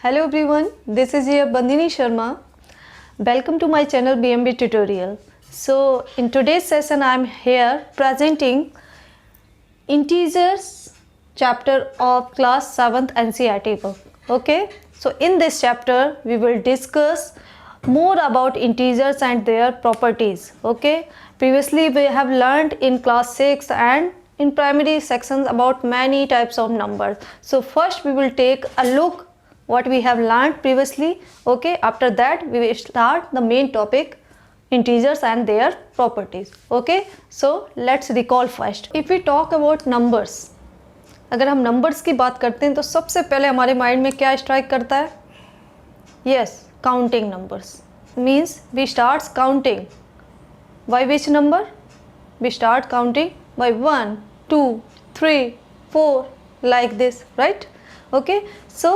Hello everyone, this is your Bandini Sharma. Welcome to my channel BMB Tutorial. So in today's session I am here presenting integers chapter of class 7th NCERT book. Okay, so in this chapter we will discuss more about integers and their properties. Okay, previously we have learned in class 6 and in primary sections about many types of numbers. So first we will take a look what we have learned previously. Okay, after that we will start the main topic, integers and their properties. Okay, so let's recall first. If we talk about numbers, अगर हम numbers की बात करते हैं तो सबसे पहले हमारे माइंड में क्या स्ट्राइक करता है? Yes, counting numbers. Means we start counting. By which number? We start counting by 1, 2, 3, 4 like this, right? Okay, so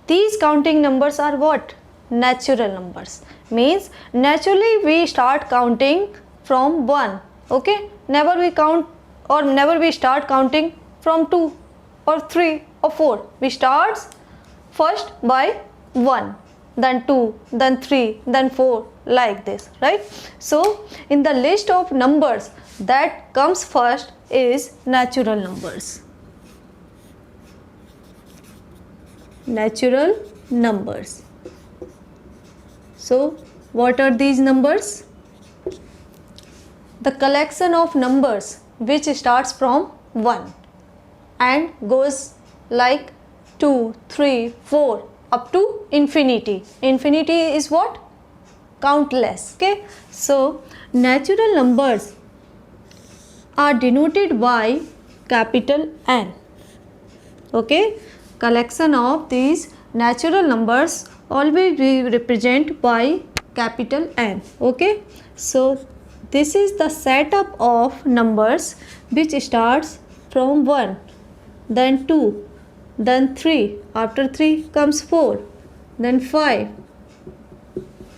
these counting numbers are what? Natural numbers. Means naturally we start counting from 1. Okay, never we count or never we start counting from 2 or 3 or 4. We start first by 1, then 2, then 3, then 4 like this, right? So in the list of numbers that comes first is natural numbers. Natural numbers. So what are these numbers? The collection of numbers which starts from 1 and goes like 2, 3, 4 up to infinity. Infinity is what? Countless. Okay, so natural numbers are denoted by capital N. Okay, collection of these natural numbers always be represented by capital N. Okay, so this is the setup of numbers which starts from 1, then 2, then 3, after 3 comes 4, then 5,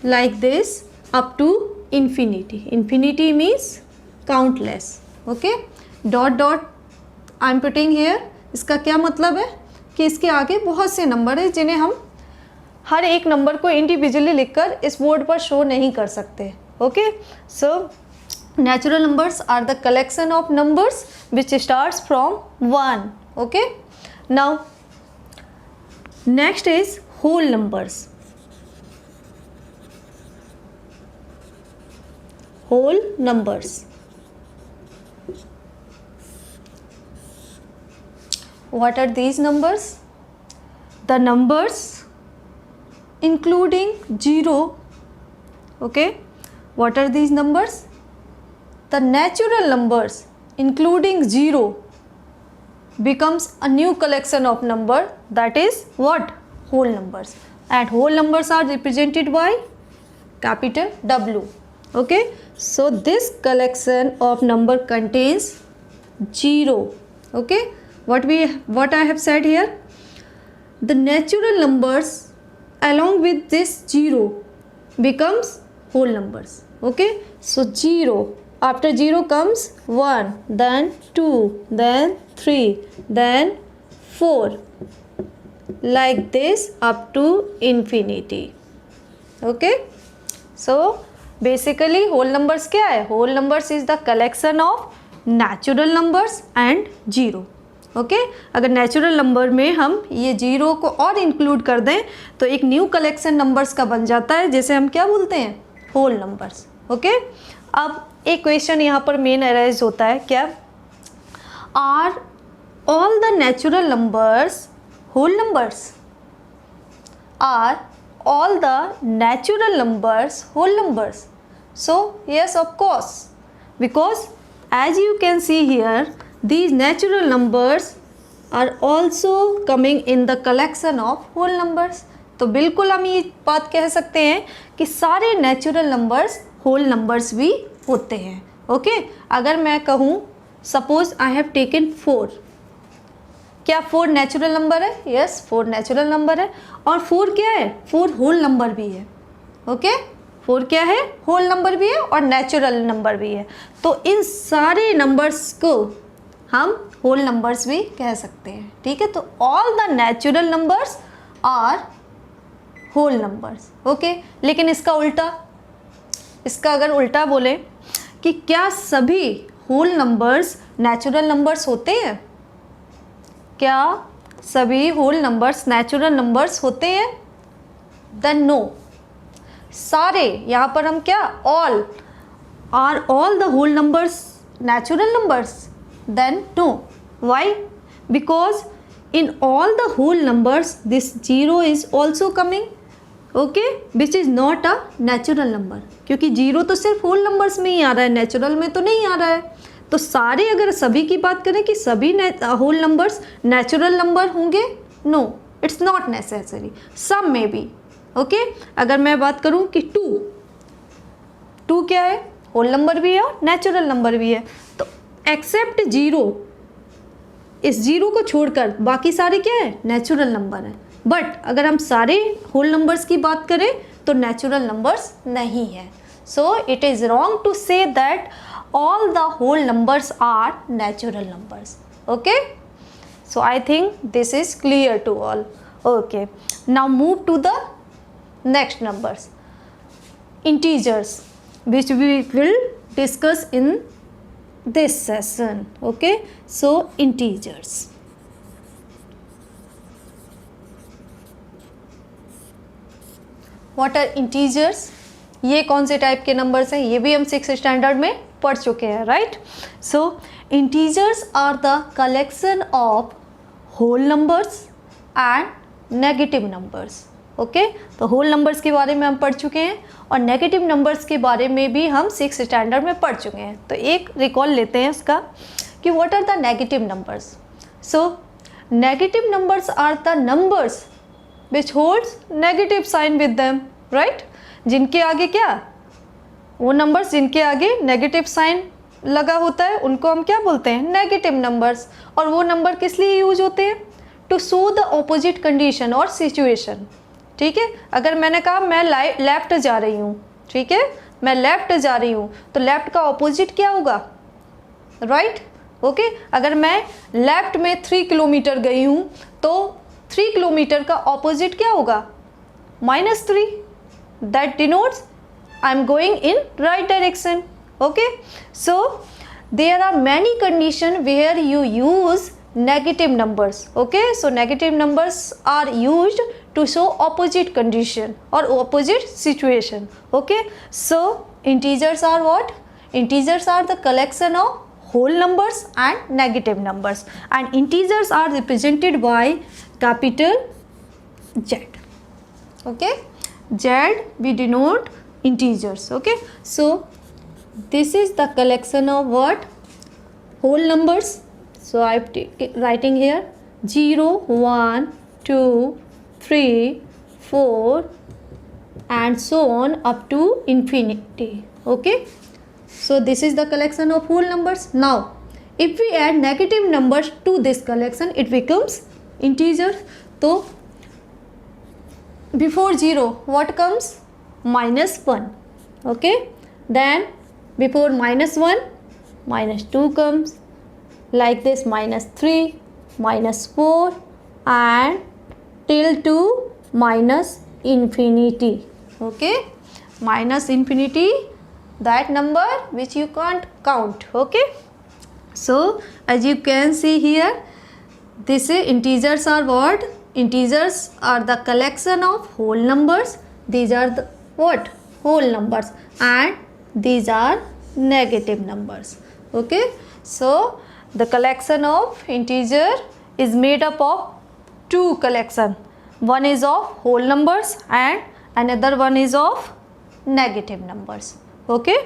like this up to infinity. Infinity means countless. Okay, dot dot I am putting here. इसका क्या मतलब है कि इसके आगे बहुत से number है जिन्हें हम हर एक नंबर को इंडिविजुअली लिखकर इस बोर्ड पर शो नहीं कर सकते. Okay, so natural numbers are the collection of numbers which starts from 1. Okay, now next is whole numbers. Whole numbers. What are these numbers? The numbers including 0. Okay, what are these numbers? The natural numbers including 0 becomes a new collection of number, that is what? Whole numbers. And whole numbers are represented by capital W. Okay, so this collection of number contains 0. Okay, what I have said here, the natural numbers along with this 0 becomes whole numbers. Okay, so 0, after 0 comes 1, then 2, then 3, then 4, like this up to infinity. Okay, so basically whole numbers क्या है? Whole numbers is the collection of natural numbers and 0. Okay, अगर natural number में हम ये 0 को और include कर दें तो एक न्यू कलेक्शन नंबर्स का बन जाता है जिसे हम क्या बोलते हैं? Whole numbers. ओके, अब एक क्वेश्चन यहाँ पर मेन अराइज होता है, क्या are all the natural numbers whole numbers? Are all the natural numbers whole numbers? So yes, of course, because as you can see here, these natural numbers are also coming in the collection of whole numbers. तो बिल्कुल हम ये बात कह सकते हैं कि सारे नेचुरल नंबर्स होल नंबर्स भी होते हैं. ओके, अगर मैं कहूँ सपोज आई हैव टेकन 4, क्या 4 नेचुरल नंबर है? यस, 4 नेचुरल नंबर है. और 4 क्या है? 4 होल नंबर भी है. ओके, 4 क्या है? होल नंबर भी है और नेचुरल नंबर भी है. तो इन सारे नंबर्स को हम होल नंबर्स भी कह सकते हैं. ठीक है, तो all the natural numbers are whole numbers. Okay, लेकिन इसका उल्टा, इसका अगर उल्टा बोले कि क्या सभी होल नंबर्स नेचुरल नंबर्स होते हैं, क्या सभी होल नंबर्स नेचुरल नंबर्स होते हैं, देन नो. सारे, यहाँ पर हम क्या, all, are all the whole numbers natural numbers, then no. Why? Because in all the whole numbers this 0 is also coming, okay, which is not a natural number. क्योंकि 0 तो सिर्फ होल नंबर्स में ही आ रहा है, नेचुरल में तो नहीं आ रहा है. तो सारे, अगर सभी की बात करें कि सभी होल नंबर्स नेचुरल नंबर होंगे, नो, इट्स नॉट नेसेसरी, सम में बी. ओके, अगर मैं बात करूं कि 2 क्या है, होल नंबर भी है और नेचुरल नंबर भी है. तो एक्सेप्ट 0, इस 0 को छोड़कर बाकी सारे क्या है, नेचुरल नंबर है. बट अगर हम सारे होल नंबर्स की बात करें तो नेचुरल नंबर्स नहीं है. So it is wrong to say that all the whole numbers are natural numbers. Okay, so I think this is clear to all. Okay, now move to the next numbers, integers, which we will discuss in this session. Okay, so integers. What are integers? ये कौन से type के numbers हैं, ये भी हम 6th standard में पढ़ चुके हैं, right. So integers are the collection of whole numbers and negative numbers. Okay, तो होल नंबर्स के बारे में हम पढ़ चुके हैं और नेगेटिव नंबर्स के बारे में भी हम 6th स्टैंडर्ड में पढ़ चुके हैं. तो एक रिकॉल लेते हैं इसका कि what are the negative numbers. So negative numbers are the numbers which holds negative sign with them, right. जिनके आगे क्या, वो नंबर्स जिनके आगे नेगेटिव साइन लगा होता है उनको हम क्या बोलते हैं, नेगेटिव नंबर्स. और वो नंबर किस लिए यूज होते हैं, to show the opposite condition और सिचुएशन. ठीक है, अगर मैंने कहा मैं लेफ्ट जा रही हूँ, ठीक है, मैं लेफ्ट जा रही हूँ, तो लेफ्ट का ऑपोजिट क्या होगा, राइट. ओके, अगर मैं लेफ्ट में 3 किलोमीटर गई हूँ तो 3 किलोमीटर का ऑपोजिट क्या होगा, -3. That denotes I am going in right direction. Okay, so there are many condition where you use negative numbers. Okay, so negative numbers are used to show opposite condition or opposite situation. Okay, so integers are what, integers are the collection of whole numbers and negative numbers, and integers are represented by capital Z. Okay, Z we denote integers. Okay, so this is the collection of what, whole numbers. So I am writing here 0, 1, 2, 3, 4 and so on up to infinity. Okay, so this is the collection of whole numbers. Now if we add negative numbers to this collection, it becomes integers. So before 0 what comes, -1. Okay, then before -1 -2 comes, like this, -3, -4 and till to -infinity. Okay, -infinity, that number which you can't count. Okay, so as you can see here, this is integers are what, integers are the collection of whole numbers. These are the what, whole numbers, and these are negative numbers. Okay, so the collection of integer is made up of 2 collection. One is of whole numbers and another one is of negative numbers. Okay,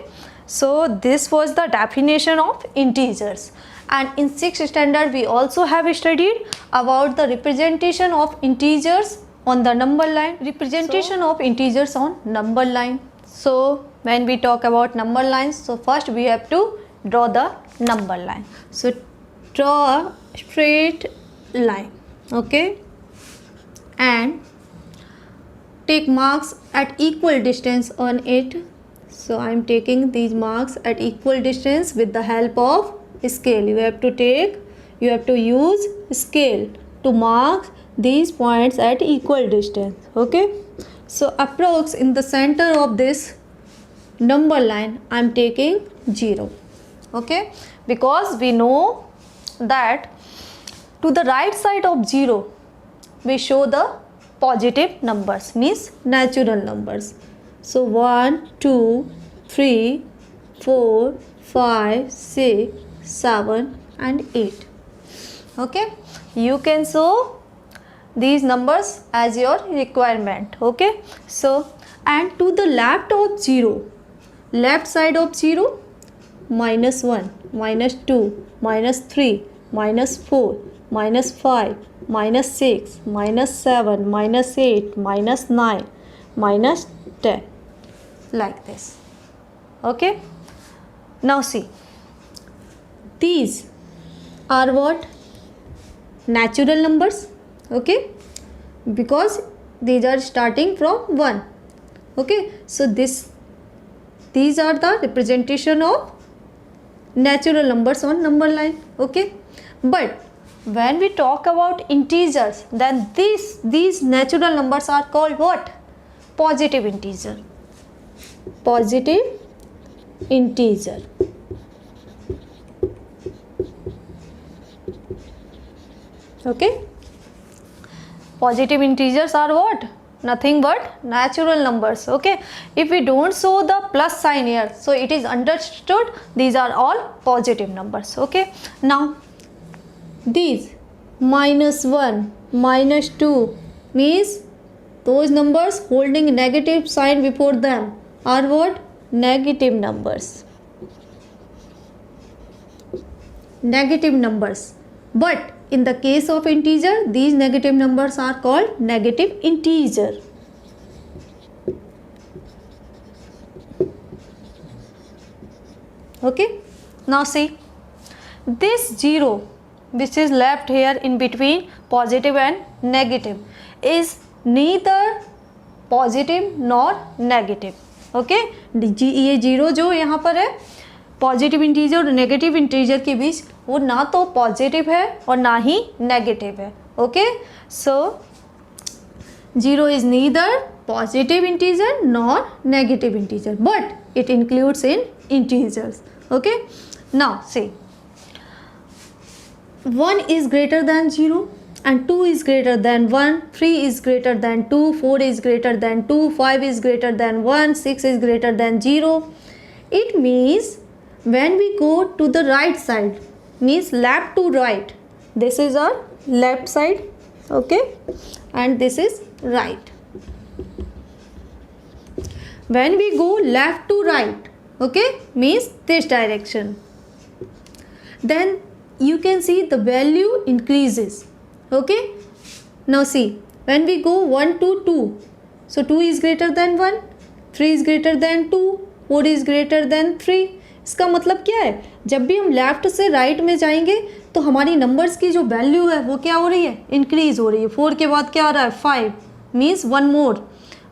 so this was the definition of integers. And in 6th standard we also have studied about the representation of integers on the number line. Representation of integers on number line. So when we talk about number lines, so first we have to draw the number line. So draw a straight line. Okay, and take marks at equal distance on it. So I am taking these marks at equal distance with the help of scale. You have to use scale to mark these points at equal distance. Okay, so approx in the center of this number line I am taking 0. Okay, because we know that to the right side of 0 we show the positive numbers, means natural numbers. So 1 2 3 4 5 6 7 and 8. Okay, you can show these numbers as your requirement. Okay, so and to the left of 0, left side of 0, -1, -2, -3, -4, -5, -6, -7, -8, -9, -10, like this. Okay, now see, these are what? Natural numbers. Okay, because these are starting from 1. Okay, so these are the representation of natural numbers on number line. Okay, but when we talk about integers, then these natural numbers are called what? Positive integer. Positive integer. Okay, positive integers are what? Nothing but natural numbers. Okay, if we don't show the plus sign here, so it is understood these are all positive numbers. Okay, now these -1, -2 means those numbers holding negative sign before them are what? Negative numbers. Negative numbers. But in the case of integer, these negative numbers are called negative integer. Okay, now see, this 0 which is left here in between positive and negative is neither positive nor negative. Okay, ये 0 जो यहाँ पर है positive integer और negative integer के बीच, वो ना तो पॉजिटिव है और ना ही नेगेटिव है. Okay, so 0 is neither positive integer nor negative integer, but it includes in integers. Okay, now see 1 is greater than 0 and 2 is greater than 1, 3 is greater than 2, 4 is greater than 2, 5 is greater than 1, 6 is greater than 0. It means when we go to the right side, means left to right, this is our left side. Okay, and this is right. When we go left to right, okay, means this direction, then you can see the value increases. Okay, now see, when we go 1 to 2, so 2 is greater than 1, 3 is greater than 2, 4 is greater than 3. इसका मतलब क्या है? जब भी हम left से right में जाएंगे तो हमारी नंबर्स की जो वैल्यू है वो क्या हो रही है? इंक्रीज हो रही है. 4 के बाद क्या आ रहा है? 5 मीन्स 1 मोर.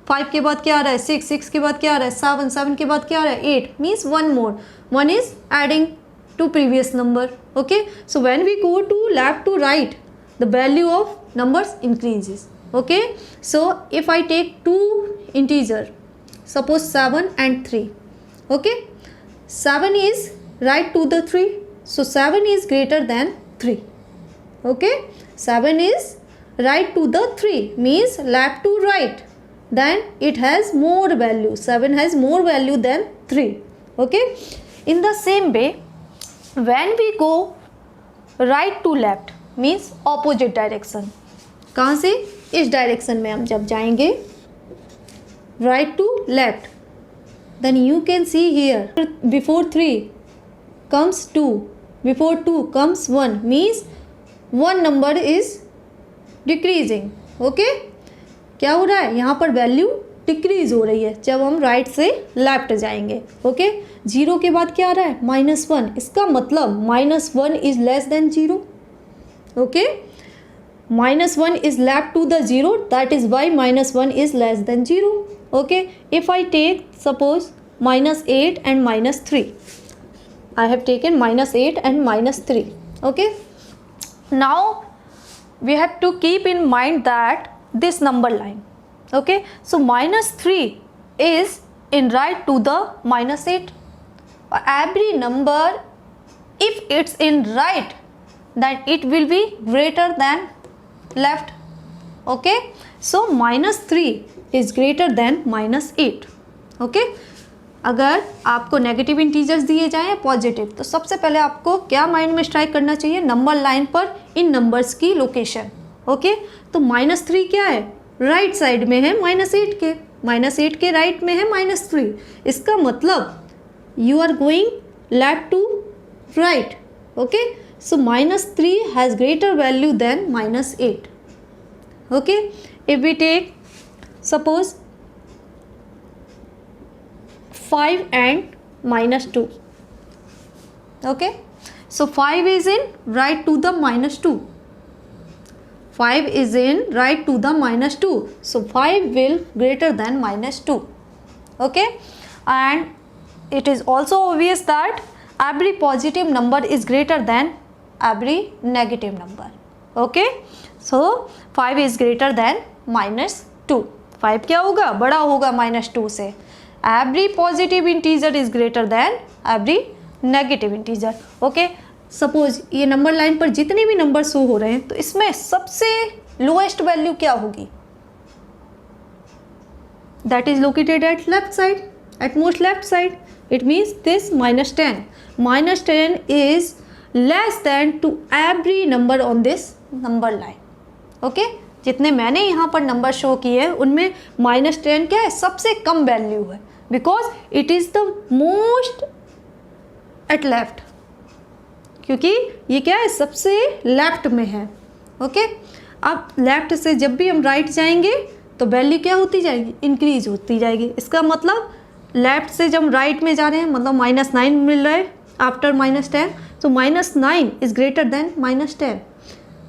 5 के बाद क्या आ रहा है? 6. 6 के बाद क्या आ रहा है? 7. 7 के बाद क्या आ रहा है? 8 means 1 more. 1 is adding to previous number. Okay, so when we go to left to right, the value of numbers increases. Okay, so if I take two integer, suppose 7 and 3. Okay, 7 is right to the 3, so 7 is greater than 3. Okay, 7 is right to the 3 means left to right, then it has more value. 7 has more value than 3. Okay, in the same way, when we go right to left means opposite direction. कहाँ से? इस direction में हम जब जाएंगे right to left, then you can see here before 3 comes 2, before 2 comes 1, means one number is decreasing. Okay, क्या हो रहा है? यहाँ पर वैल्यू डिक्रीज हो रही है जब हम राइट से लेफ्ट जाएंगे. ओके, 0 के बाद क्या आ रहा है? -1. इसका मतलब -1 is less than 0. Okay, -1 is left to the 0, that is why -1 is less than 0. Okay, if I take suppose -8 and -3, I have taken -8 and -3. Okay, now we have to keep in mind that this number line. Okay, so -3 is in right to the -8. Every number, if it's in right, then it will be greater than left. Okay, so -3 is greater than -8. Okay, अगर आपको negative integers दिए जाएँ या positive, तो सबसे पहले आपको क्या माइंड में स्ट्राइक करना चाहिए? नंबर लाइन पर इन नंबर्स की लोकेशन. ओके, तो -3 क्या है? राइट साइड में है -8 के, -8 के राइट में है -3. इसका मतलब you are going left to right. Okay, so -3 has greater value than -8. Okay, if we take suppose 5 and -2. Okay, so 5 is in right to the -2. 5 is in right to the -2. So 5 will greater than -2. Okay, and it is also obvious that every positive number is greater than every negative number. Okay, so 5 is greater than -2. 5 क्या होगा? बड़ा होगा -2 से. Every positive integer is greater than every negative integer. Okay, suppose ये number line पर जितने भी number show हो रहे हैं, तो इसमें सबसे लोएस्ट वैल्यू क्या होगी? That is located at left side, at most left side. It means this -10. -10 is less than to every number on this number line. Okay, जितने मैंने यहाँ पर नंबर शो किए हैं उनमें -10 क्या है? सबसे कम वैल्यू है, because it is the most at left, क्योंकि ये क्या है? सबसे लेफ्ट में है. ओके, अब लेफ्ट से जब भी हम राइट जाएंगे तो वैल्यू क्या होती जाएगी? इंक्रीज होती जाएगी. इसका मतलब लेफ्ट से जब हम राइट में जा रहे हैं, मतलब -9 मिल रहा है after -10, so -9 is greater than -10.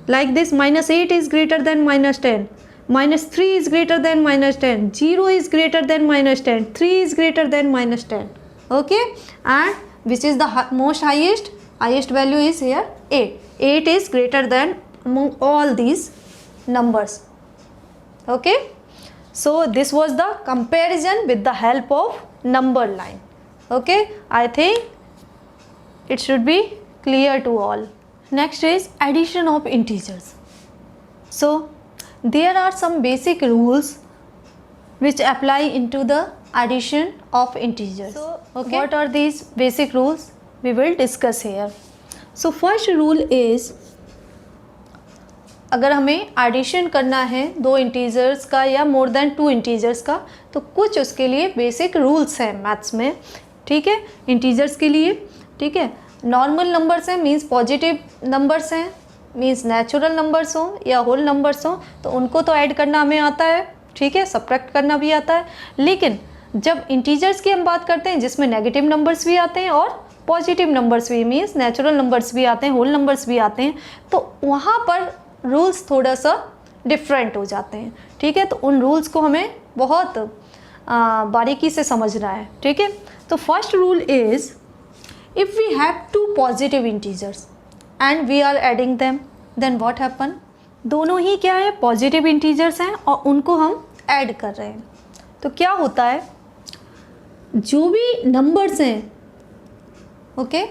Like this, -8 is greater than -10, -3 is greater than -10, 0 is greater than -10, 3 is greater than -10. Okay, and which is the most highest value is here 8. 8 is greater than among all these numbers. Okay, so this was the comparison with the help of number line. Okay, I think it should be clear to all. Next is addition of integers. So there are some basic rules which apply into the addition of integers. So okay, what are these basic rules? We will discuss here. So first rule is, अगर हमें addition करना है दो integers का या more than 2 integers का, तो कुछ उसके लिए बेसिक रूल्स हैं मैथ्स में. ठीक है, इंटीजर्स के लिए. ठीक है, नॉर्मल नंबर्स हैं मीन्स पॉजिटिव नंबर्स हैं, मीन्स नेचुरल नंबर्स हों या होल नंबर्स हों, तो उनको तो ऐड करना हमें आता है. ठीक है, सब्ट्रैक्ट करना भी आता है. लेकिन जब इंटीजर्स की हम बात करते हैं जिसमें नेगेटिव नंबर्स भी आते हैं और पॉजिटिव नंबर्स भी, मीन्स नेचुरल नंबर्स भी आते हैं, होल नंबर्स भी आते हैं, तो वहाँ पर रूल्स थोड़ा सा डिफरेंट हो जाते हैं. ठीक है, तो उन रूल्स को हमें बहुत बारीकी से समझना है. ठीक है, तो first rule is, if we have 2 positive integers and we are adding them, then what happen? दोनों ही क्या है? पॉजिटिव इंटीजर्स हैं और उनको हम ऐड कर रहे हैं. तो क्या होता है? जो भी नंबर्स हैं, okay,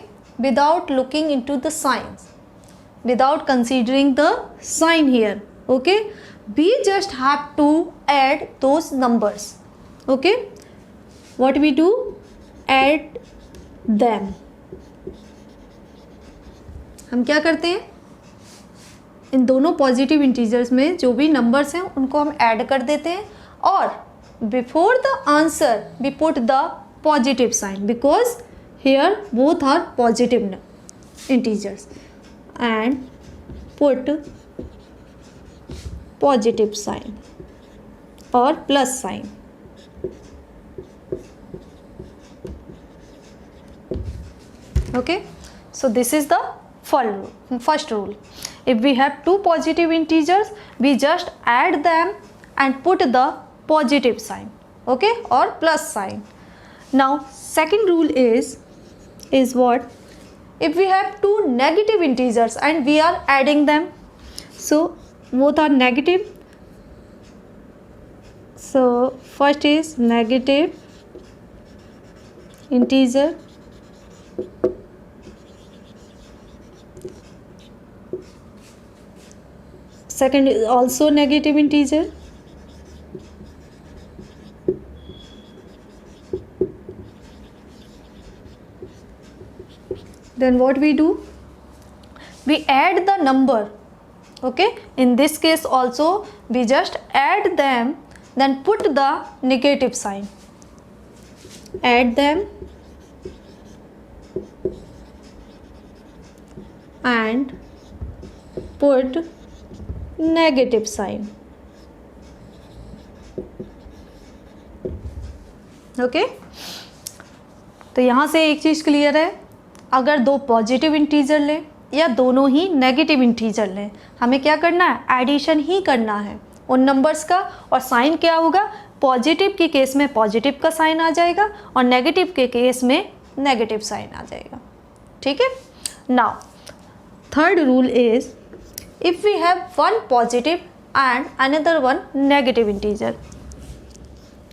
without looking into the science, without considering the sign here, okay, we just have to add those numbers. Okay, what we do? Add them. हम क्या करते हैं? इन दोनों पॉजिटिव इंटीजर्स में जो भी नंबर्स हैं उनको हम ऐड कर देते हैं, और before the answer we put the positive sign, because here both are positive integers, and put positive sign और plus sign. Okay, so this is the first rule. If we have 2 positive integers, we just add them and put the positive sign, okay, or plus sign. Now second rule is what? If we have 2 negative integers and we are adding them, so both are negative. So first is negative integer, second is also negative integer, then what we do, we add the number. Okay, in this case also we just add them, then put the negative sign, add them and put negative sign. Okay तो यहाँ से एक चीज़ clear है, अगर दो positive integer लें या दोनों ही नेगेटिव इंटीजर लें, हमें क्या करना है, एडिशन ही करना है उन नंबर्स का, और साइन क्या होगा, पॉजिटिव के केस में पॉजिटिव का साइन आ जाएगा और नेगेटिव के केस में नेगेटिव साइन आ जाएगा. ठीक है. Now third rule is, if we have one positive and another one negative integer,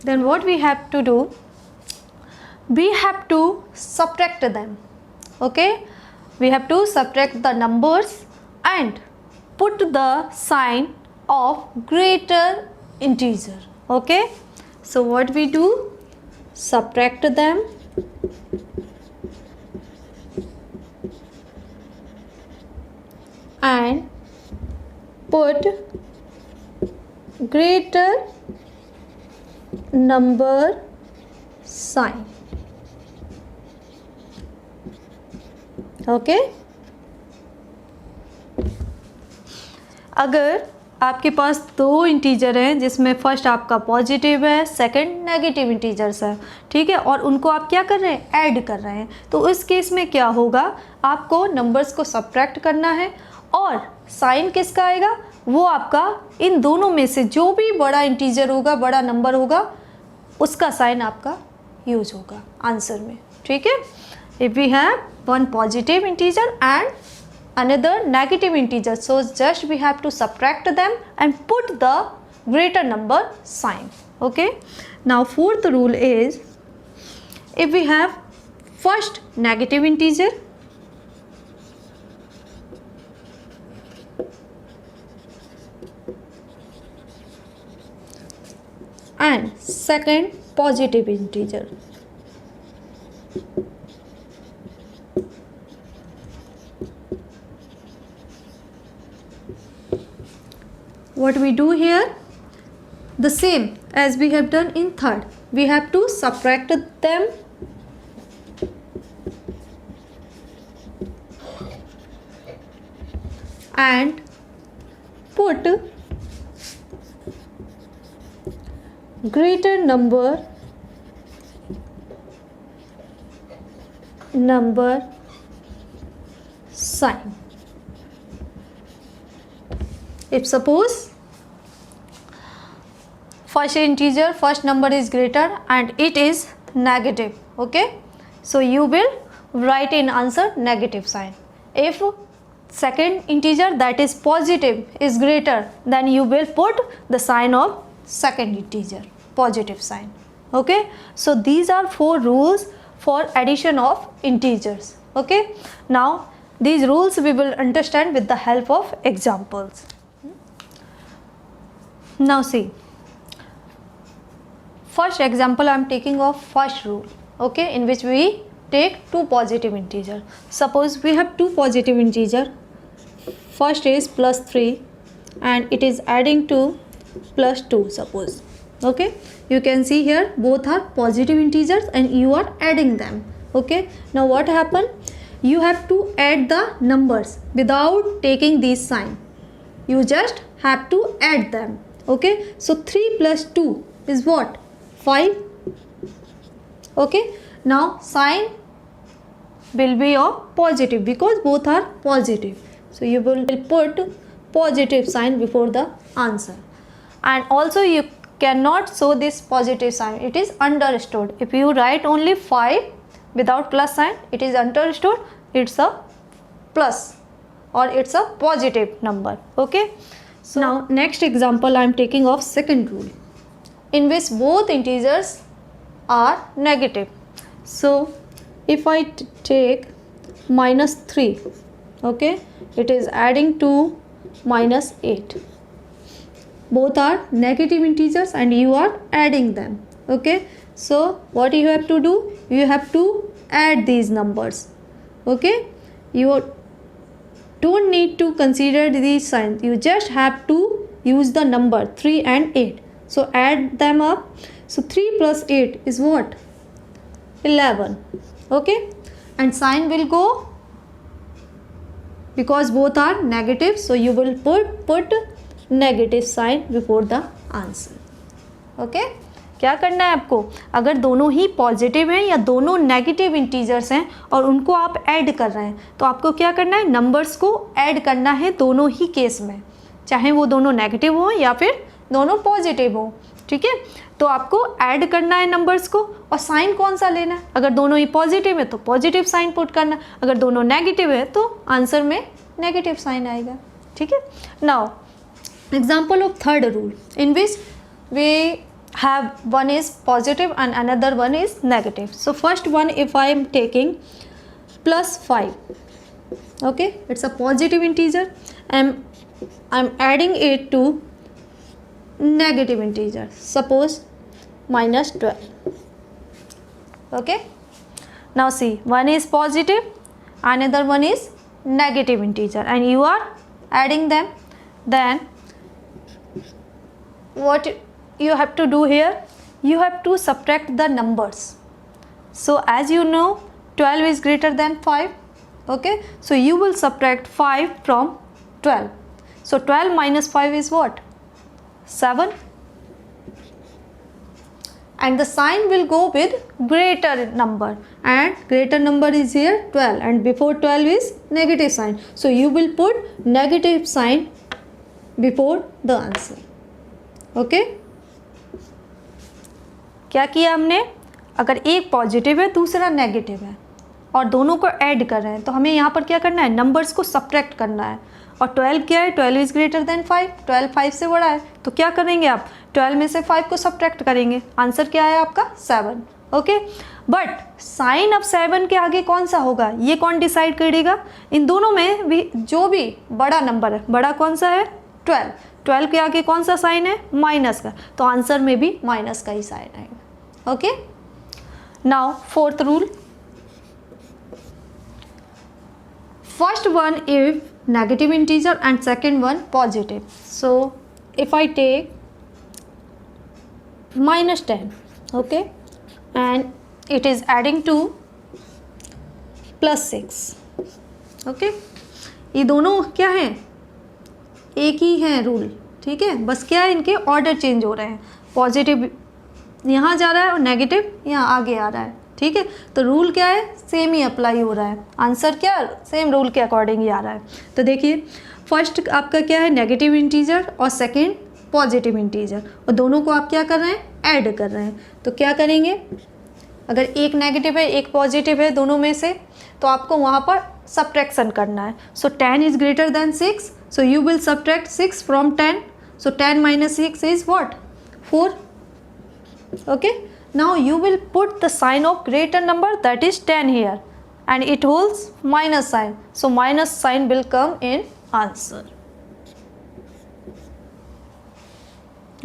then what we have to do, we have to subtract them. Okay, we have to subtract the numbers and put the sign of greater integer. Okay, so what we do, subtract them and put greater number sign. Okay अगर आपके पास दो integer हैं जिसमें first आपका positive है, second negative integers है, ठीक है, और उनको आप क्या कर रहे हैं, ऐड कर रहे हैं, तो उस केस में क्या होगा, आपको नंबर्स को सब्ट्रैक्ट करना है और साइन किसका आएगा, वो आपका इन दोनों में से जो भी बड़ा इंटीजर होगा, बड़ा नंबर होगा, उसका साइन आपका यूज होगा आंसर में. ठीक है. If we have one positive integer and another negative integer, so just we have to subtract them and put the greater number sign. Okay, now fourth rule is, if we have first negative integer and second positive integer, what we do here, the same as we have done in third, we have to subtract them and put greater number sign. If suppose first integer, first number is greater and it is negative, okay, so you will write in answer negative sign. If second integer, that is positive, is greater, then you will put the sign of second integer, positive sign. Okay, so these are 4 rules for addition of integers. Okay, now these rules we will understand with the help of examples. Now see, first example I am taking of first rule, okay, in which we take 2 positive integer. Suppose we have 2 positive integer, first is +3 and it is adding to +2, suppose. Okay, you can see here both are positive integers and you are adding them. Okay, now what happened, you have to add the numbers without taking these sign, you just have to add them. Okay, so 3 plus 2 is what, 5. Okay, now sign will be of positive because both are positive, so you will put positive sign before the answer. And also you cannot show this positive sign, it is understood. If you write only 5 without plus sign, it is understood it's a plus or it's a positive number. Okay, So now next example I am taking of second rule in which both integers are negative. So if I take -3, okay, it is adding to -8. Both are negative integers and you are adding them, okay. So what you have to do, you have to add these numbers, okay. You don't need to consider these signs, you just have to use the number 3 and 8. So add them up. So 3 plus 8 is what? 11, okay. And sign will go, because both are negative, so you will put negative sign before the answer, okay. क्या करना है आपको, अगर दोनों ही positive हैं या दोनों negative integers हैं और उनको आप ऐड कर रहे हैं, तो आपको क्या करना है, नंबर्स को ऐड करना है दोनों ही केस में, चाहे वो दोनों नेगेटिव हो या फिर दोनों पॉजिटिव हो, ठीक है। तो आपको ऐड करना है नंबर्स को, और साइन कौन सा लेना है, अगर दोनों ही पॉजिटिव है तो पॉजिटिव साइन पुट करना, अगर दोनों नेगेटिव है तो आंसर में नेगेटिव साइन आएगा, ठीक है। Now example of third rule in which we have one is positive and another one is negative. So first one, if I am taking +5, okay, it's a positive integer and I'm adding it to negative integer, suppose -12, okay. Now see, one is positive, another one is negative integer and you are adding them. Then what you have to do here, you have to subtract the numbers. So as you know, 12 is greater than 5, okay. So you will subtract 5 from 12. So 12 minus 5 is what? 7. And the sign will go with greater number, and greater number is here 12, and before 12 is negative sign. So you will put negative sign before the answer, okay. क्या किया हमने, अगर एक positive है दूसरा negative है और दोनों को ऐड कर रहे हैं, तो हमें यहाँ पर क्या करना है, नंबर्स को सब्ट्रैक्ट करना है। और 12 क्या है, 12 इज़ ग्रेटर देन 5, 12 5 से बड़ा है, तो क्या करेंगे आप, 12 में से 5 को सब्ट्रैक्ट करेंगे, आंसर क्या है आपका 7, ओके। बट साइन अब 7 के आगे कौन सा होगा, ये कौन डिसाइड करेगा, इन दोनों में भी जो भी बड़ा नंबर है, बड़ा कौन सा है 12, 12 के आगे कौन सा साइन है, माइनस का, तो आंसर में भी माइनस का ही साइन आएगा, okay. Now fourth rule, first one if negative integer and second one positive. So if I take -10, okay, and it is adding to +6, okay. ये दोनों क्या हैं, एक ही हैं रूल, ठीक है, बस क्या है, इनके ऑर्डर चेंज हो रहे हैं, पॉजिटिव यहाँ जा रहा है और नेगेटिव यहाँ आगे आ रहा है, ठीक है। तो रूल क्या है, सेम ही अप्लाई हो रहा है, आंसर क्या सेम रूल के अकॉर्डिंग ही आ रहा है। तो देखिए फर्स्ट आपका क्या है, नेगेटिव इंटीजर और सेकंड पॉजिटिव इंटीजर, और दोनों को आप क्या कर रहे हैं, ऐड कर रहे हैं। तो क्या करेंगे, अगर एक नेगेटिव है एक पॉजिटिव है दोनों में से, तो आपको वहाँ पर सब्ट्रैक्शन करना है। सो 10 is greater than 6, so you will subtract 6 from 10, so 10 minus 6 is what, 4, okay. Now you will put the sign of greater number, that is 10 here, and it holds minus sign, so minus sign will come in answer,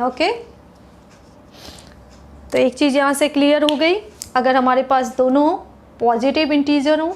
okay. तो एक चीज़ यहाँ से clear हो गई, अगर हमारे पास दोनों positive integer हों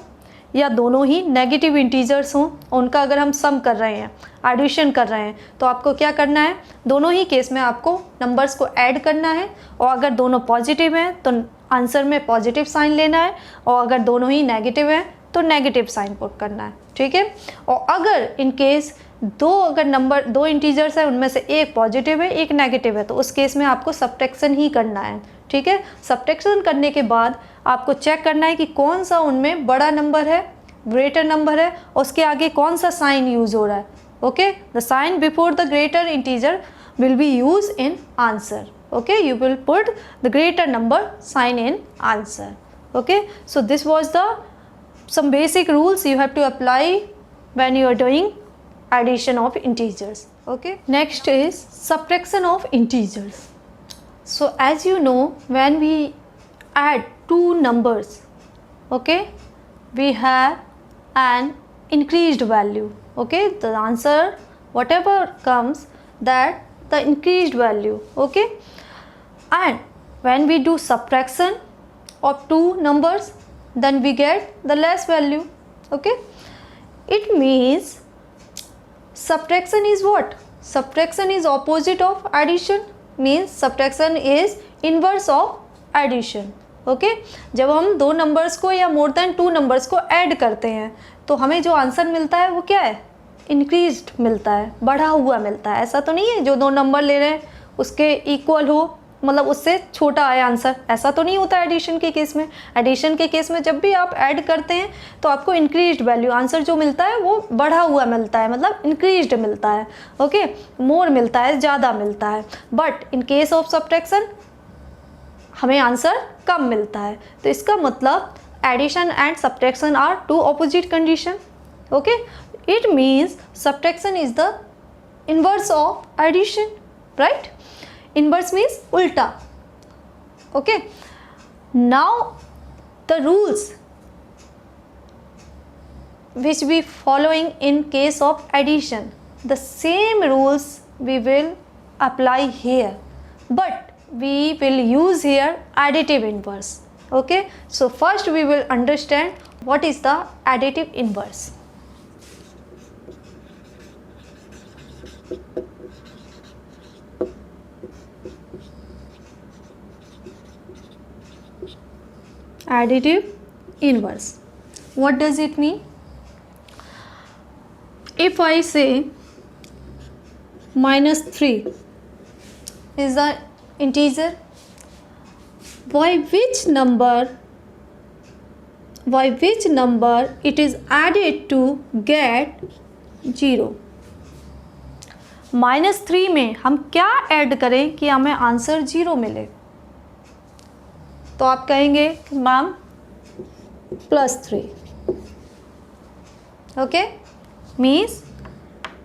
या दोनों ही नेगेटिव इंटीजर्स हों, उनका अगर हम सम कर रहे हैं, एडिशन कर रहे हैं, तो आपको क्या करना है, दोनों ही केस में आपको नंबर्स को ऐड करना है, और अगर दोनों पॉजिटिव हैं तो आंसर में पॉजिटिव साइन लेना है, और अगर दोनों ही नेगेटिव हैं तो नेगेटिव साइन पुट करना है, ठीक है। और अगर इन केस दो इंटीजर्स हैं, उनमें से एक पॉजिटिव है एक नेगेटिव है, तो उस केस में आपको सब्ट्रैक्शन ही करना है, ठीक है। सब्ट्रैक्शन करने के बाद आपको चेक करना है कि कौन सा उनमें बड़ा नंबर है, ग्रेटर नंबर है, और उसके आगे कौन सा साइन यूज़ हो रहा है, okay. The sign before the greater integer will be use in answer, okay. You will put the greater number sign in answer, okay. So this was the some basic rules you have to apply when you are doing addition of integers. Okay, next is subtraction of integers. So as you know, when we add two numbers, okay, we have an increased value. Okay, the answer whatever comes, that the increased value. Okay, and when we do subtraction of two numbers, then we get the less value. Okay, it means subtraction is what? Subtraction is opposite of addition, means subtraction is inverse of addition. Okay जब हम दो numbers को या more than two numbers को add करते हैं तो हमें जो आंसर मिलता है वो क्या है? इंक्रीज्ड मिलता है, बढ़ा हुआ मिलता है। ऐसा तो नहीं है जो दो नंबर ले रहे हैं उसके इक्वल हो, मतलब उससे छोटा आए आंसर, ऐसा तो नहीं होता एडिशन के केस में। एडिशन के केस में जब भी आप ऐड करते हैं तो आपको इंक्रीज्ड वैल्यू आंसर जो मिलता है वो बढ़ा हुआ मिलता है, मतलब इंक्रीज्ड मिलता है। ओके, मोर मिलता है, ज़्यादा मिलता है। But in case of subtraction हमें आंसर कम मिलता है। तो इसका मतलब addition and subtraction are two opposite condition. Okay, it means subtraction is the inverse of addition, right? Inverse means ulta. Okay, now the rules which we following in case of addition, the same rules we will apply here, but we will use here additive inverse. Okay, so first we will understand what is the additive inverse. Additive inverse, what does it mean? If I say -3 is the integer, by which number it is added to get 0? -3 में हम क्या add करें कि हमें answer 0 मिले? तो आप कहेंगे ma'am +3. Okay, means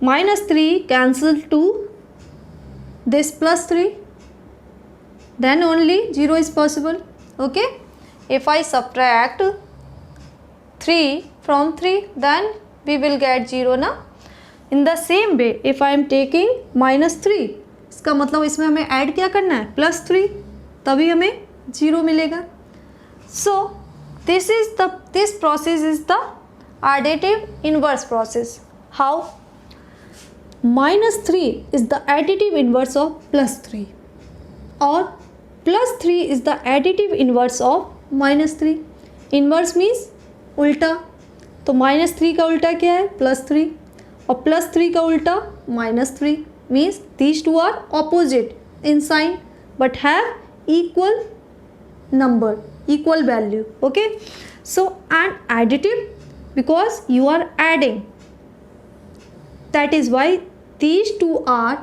-3 cancel to this +3, then only 0 is possible. Okay, if I subtract 3 from 3, then we will get 0 ना. In the same way, if I am taking -3, इसका मतलब इसमें हमें ऐड क्या करना है? +3, तभी हमें 0 मिलेगा. So this process is the additive inverse process. How? -3 is the additive inverse of +3 or +3 is the additive inverse of -3. Inverse means उल्टा, तो -3 का उल्टा क्या है? +3, और +3 का उल्टा -3, means these two are opposite in sign but have equal number, equal value. Okay, so and additive because you are adding, that is why these two are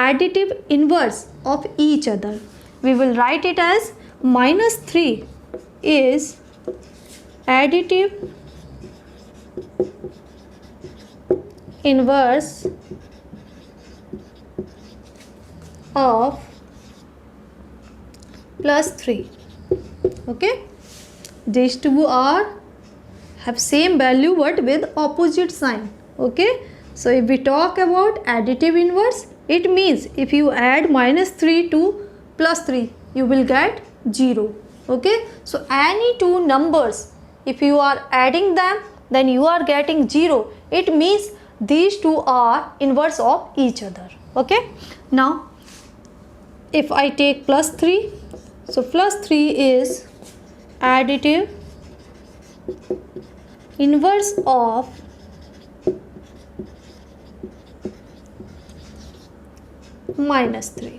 additive inverse of each other. We will write it as -3 is additive inverse of +3. Okay, these two are have same value but with opposite sign. Okay, so if we talk about additive inverse, it means if you add -3 to +3 you will get 0. Okay, so any two numbers if you are adding them then you are getting 0. It means these two are inverse of each other. Okay, now if I take +3, so +3 is additive inverse of -3.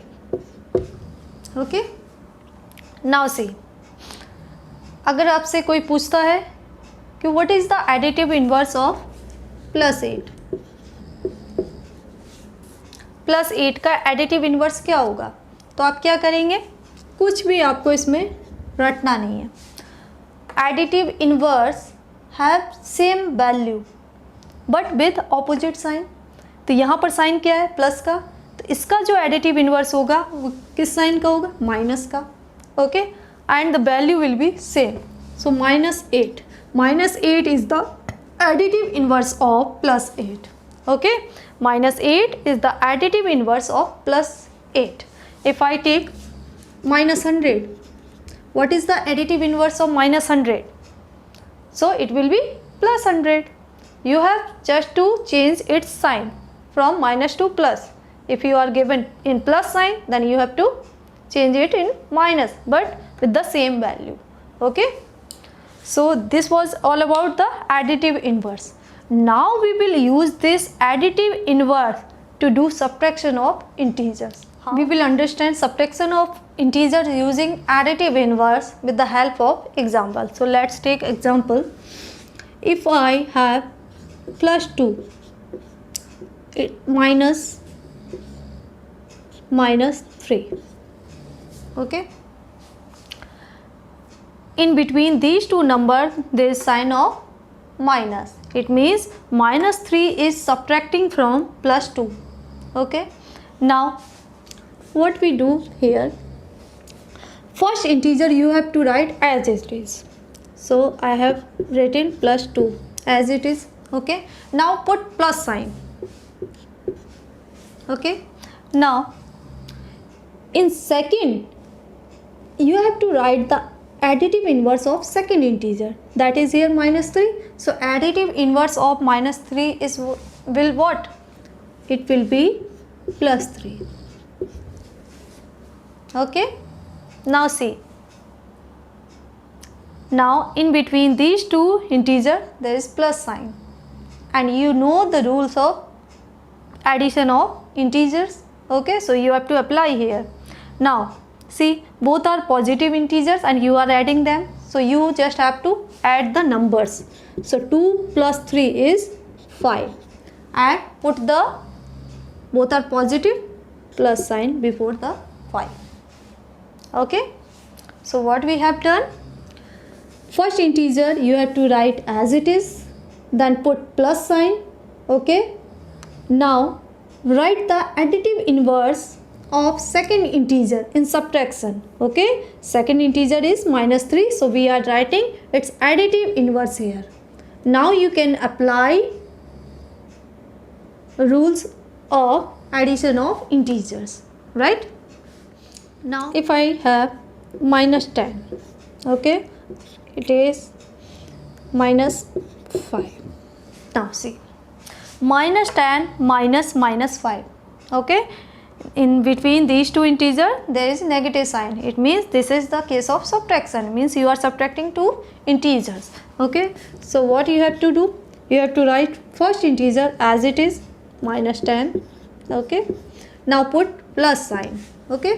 Okay, now see, अगर आपसे कोई पूछता है कि what is the additive inverse of +8, +8 का additive inverse क्या होगा? तो आप क्या करेंगे? कुछ भी आपको इसमें रटना नहीं है. Additive inverse have same value but with opposite sign. तो यहाँ पर साइन क्या है, प्लस का, तो इसका जो एडिटिव इन्वर्स होगा वो किस साइन का होगा, माइनस का. Okay, and the value will be same. So -8. -8 is the additive inverse of +8. Okay, -8 is the additive inverse of +8. If I take -100, what is the additive inverse of -100? So it will be +100. You have just to change its sign from minus to plus. If you are given in plus sign, then you have to change it in minus, but with the same value. Okay, so this was all about the additive inverse. Now we will use this additive inverse to do subtraction of integers. We will understand subtraction of integers using additive inverse with the help of example. So let's take example. If I have +2 minus 3. Okay, in between these two numbers there is sign of minus. It means -3 is subtracting from +2. Okay, now what we do here, first integer you have to write as it is. So I have written +2 as it is. Okay, now put plus sign. Okay, now in second you have to write the additive inverse of second integer, that is here -3. So additive inverse of -3 is will what? It will be +3. Okay, now see, now in between these two integer there is plus sign, and you know the rules of addition of integers. Okay, so you have to apply here. Now see, both are positive integers and you are adding them, so you just have to add the numbers. So 2 plus 3 is 5, and put the both are positive plus sign before the 5. Okay, so what we have done, first integer you have to write as it is, then put plus sign. Okay, now write the additive inverse of second integer in subtraction. Okay, second integer is -3, so we are writing its additive inverse here. Now you can apply rules of addition of integers, right? Now if I have -10, okay, it is -5. Now see, -10 minus -5. Okay, in between these two integer there is negative sign. It means this is the case of subtraction, means you are subtracting two integers. Okay, so what you have to do, you have to write first integer as it is, -10. Okay, now put plus sign. Okay,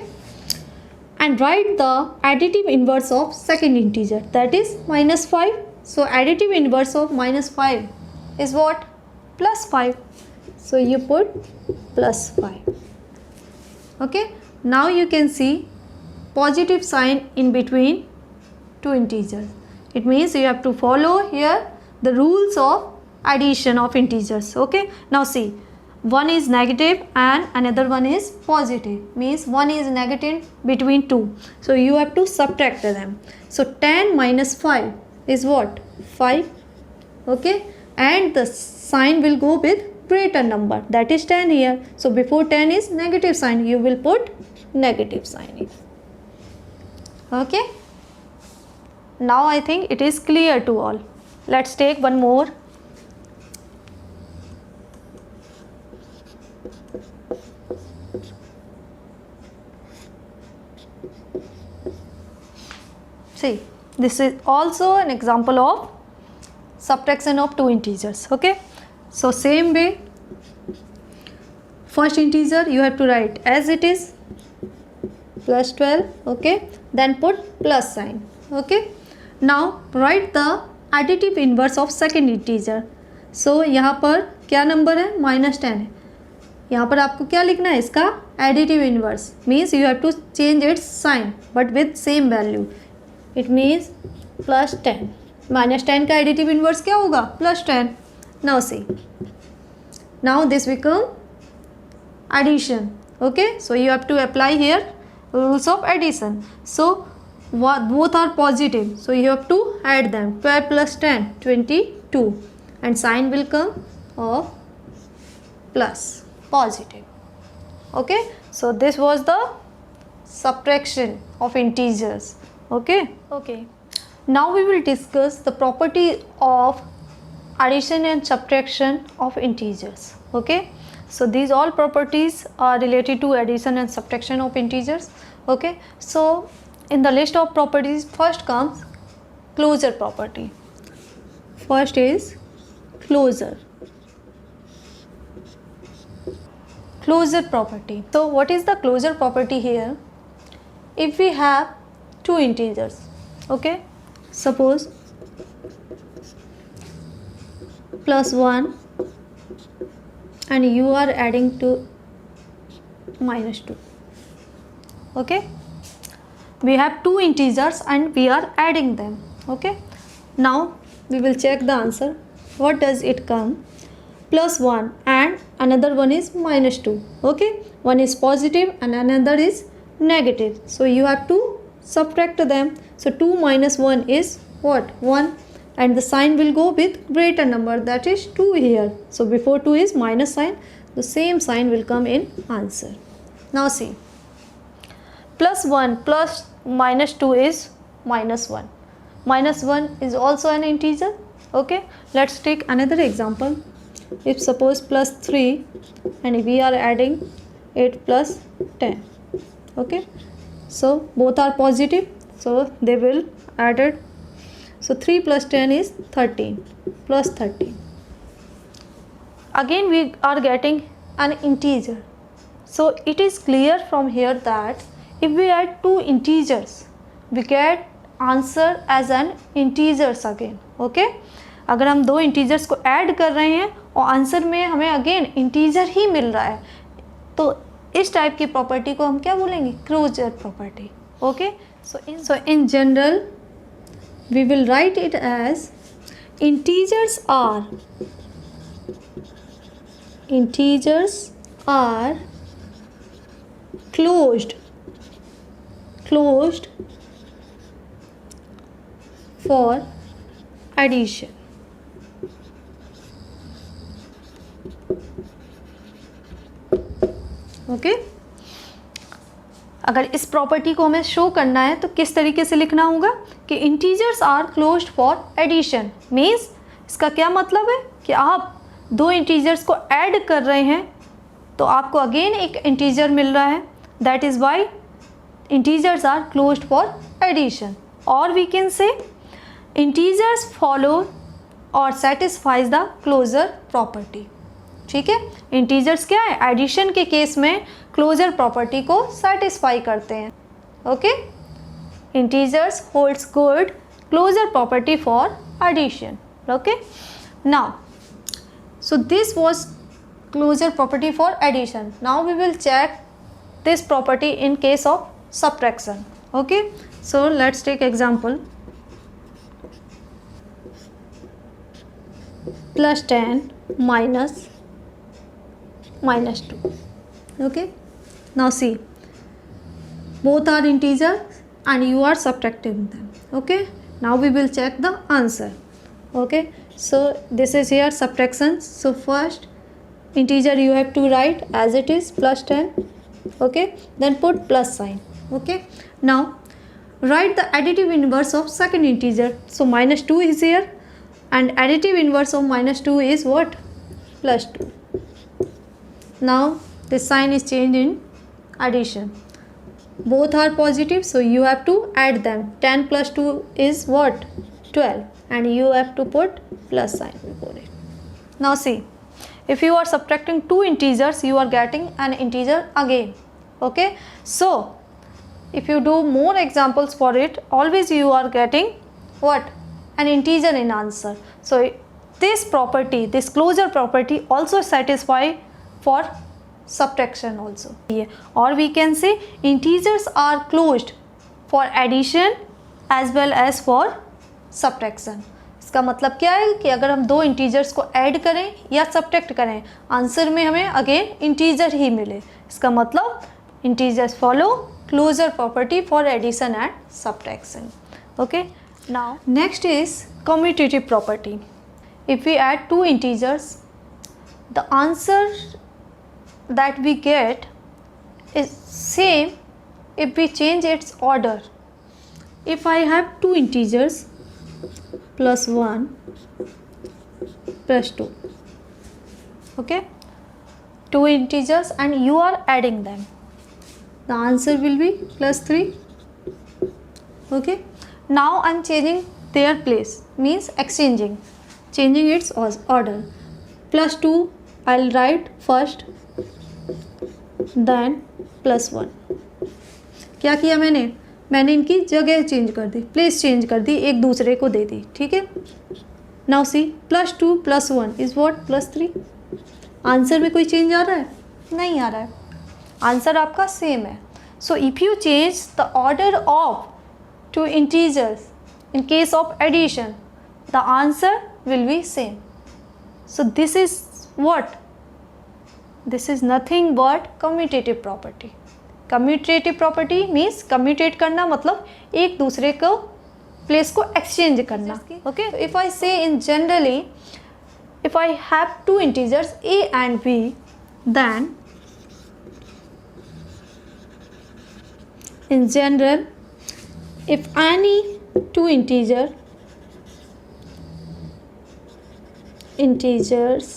and write the additive inverse of second integer, that is -5. So additive inverse of -5 is what? +5. So you put +5. Okay, now you can see positive sign in between two integers. It means you have to follow here the rules of addition of integers. Okay, now see, one is negative and another one is positive, means one is negative between two, so you have to subtract them. So 10 minus 5 is what? 5. Okay, and the sign will go with greater number, that is 10 here. So before 10 is negative sign, you will put negative sign here. Okay, now I think it is clear to all. Let's take one more. See, this is also an example of subtraction of two integers. Okay, so same way, first integer you have to write as it is, +12. Okay, then put plus sign. Okay, now write the additive inverse of second integer. So यहाँ पर क्या number है? -10 है. यहाँ पर आपको क्या लिखना है? इसका additive inverse, means you have to change its sign but with same value. It means +10. -10 का additive inverse क्या होगा? +10. Now see, Now this become addition. Okay, so you have to apply here rules of addition. So both are positive, so you have to add them. 12 plus 10, 22, and sign will come of plus, positive. Okay, so this was the subtraction of integers. Okay, now we will discuss the property of addition and subtraction of integers. Okay, so these all properties are related to addition and subtraction of integers. Okay, so in the list of properties, first comes closure property. First is closure property. So what is the closure property here? If we have two integers, okay, suppose plus 1 and you are adding to minus 2. Okay, we have two integers and we are adding them. Okay, now we will check the answer. What does it come? Plus 1 and another one is minus 2. Okay, one is positive and another is negative, so you have to subtract them. So 2 minus 1 is what? 1, and the sign will go with greater number, that is 2 here. So before 2 is minus sign, the same sign will come in answer. Now see, plus 1 plus minus 2 is minus 1. Minus 1 is also an integer. Okay, let's take another example. If suppose plus 3 and we are adding 8 plus 10. Okay, so both are positive, so they will added. So 3 plus 10 is 13 plus 13. Again we are getting an integer. So it is clear from here that if we add two integers, we get answer as an integers again. Okay, अगर हम दो integers को add कर रहे हैं और answer में हमें अगेन इंटीजर ही मिल रहा है, तो इस टाइप की प्रॉपर्टी को हम क्या बोलेंगे? Closure property. Okay, so in general we will write it as integers are closed for addition. Okay, अगर इस प्रॉपर्टी को हमें शो करना है तो किस तरीके से लिखना होगा कि integers are closed for addition. Means इसका क्या मतलब है कि आप दो इंटीजर्स को ऐड कर रहे हैं तो आपको अगेन एक इंटीजर मिल रहा है, that is why integers are closed for addition. और we can say integers follow और सेटिस्फाइज द क्लोजर प्रॉपर्टी. ठीक है, इंटीजर्स क्या है? एडिशन के केस में क्लोजर प्रॉपर्टी को सेटिस्फाई करते हैं. Okay, integers holds good closure property for addition. Okay, now so this was closure property for addition. Now we will check this property in case of subtraction. Okay, so let's take example. Plus 10 minus 2. Okay, now see, both are integers and you are subtracting them. Okay, now we will check the answer. Okay, so this is here subtraction. So first integer you have to write as it is, plus 10. Okay, then put plus sign. Okay, now write the additive inverse of second integer. So minus 2 is here and additive inverse of minus 2 is what? Plus 2. Now this sign is changed in addition. Both are positive, so you have to add them. 10 plus 2 is what? 12, and you have to put plus sign before it. Now see, if you are subtracting two integers, you are getting an integer again. Okay, so if you do more examples for it, always you are getting what? An integer in answer. So this property, this closure property also satisfy for subtraction also. Or we can say integers are closed for addition as well as for subtraction. इसका मतलब क्या है कि अगर हम दो integers को add करें या सब्ट्रैक्ट करें, आंसर में हमें अगेन इंटीजर ही मिले। इसका मतलब integers follow closure property for addition and subtraction. Okay, now next is commutative property. If we add two integers, the answer that we get is same if we change its order. If I have two integers plus 1 plus 2, okay, two integers and you are adding them, the answer will be plus 3. Okay, now I am changing their place, means changing its order. Plus 2 I'll write first, then plus 1। क्या किया मैंने इनकी जगह change कर दी, place change कर दी, एक दूसरे को दे दी। ठीक है, नाउ सी प्लस 2 प्लस 1 इज व्हाट? प्लस 3। आंसर में कोई चेंज आ रहा है? नहीं आ रहा है, आंसर आपका सेम है। So if you change the order of two integers in case of addition, the answer will be same. So this is what? This is nothing but commutative property. Commutative property means commutate करना मतलब एक दूसरे को place को exchange करना। Okay, if I say in generally, if I have two integers a and b, then in general, if any two integers